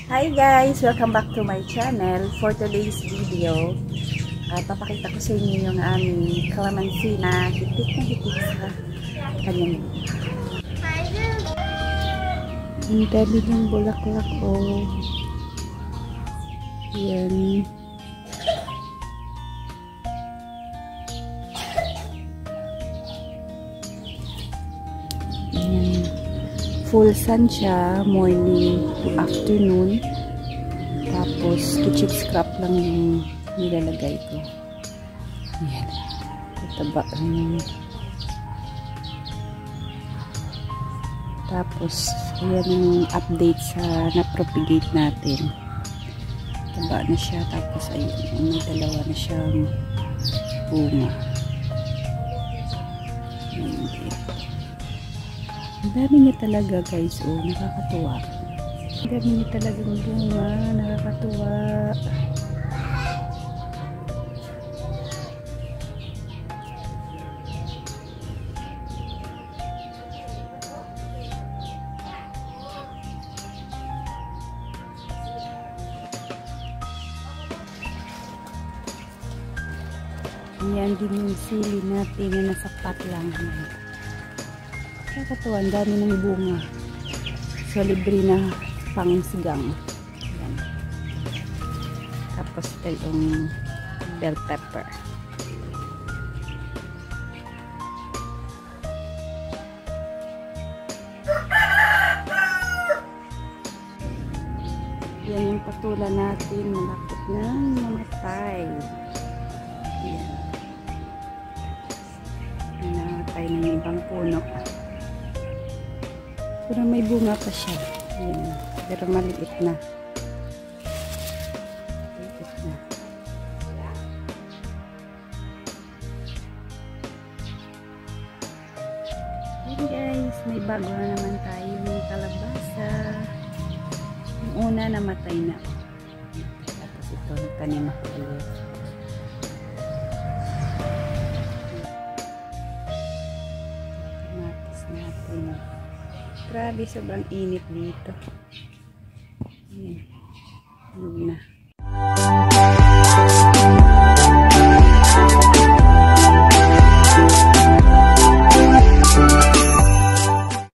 Hi guys! Welcome back to my channel. For today's video, papakita ko sa inyo yung aming calamansi na hitik sa kanyang ang dami ng bulaklak yan. Full sun siya, morning to afternoon. Tapos, kitchen scrap lang yung nilalagay ko. Ayan. Mataba rin. Tapos, ayan yung update sa na-propagate natin. Mataba na siya. Tapos, ayun. May dalawa na siyang bunga. Ayan. Ang dami niya talaga guys, nakakatuwa. Ang dami niya talagang bunga, nakakatuwa. Ayan din yung sili natin na nasa pot lang. Nakakatuwa, ang dami ng bunga. So, libre na pangsigang. Ayan. Tapos ito yung bell pepper. Yan yung patula natin. Malapit na mamatay. Ayan. Namatay na yung ibang puno. Pero may bunga pa siya. Ayan. Pero maliit na. Maliit na. Ayan guys, may bago na naman tayo ng kalabasa. Yung una namatay na. Tapos ito, nagtanim ako ulit. Kamatis natin. Grabe, sobrang init dito. Ayan. Ayan na.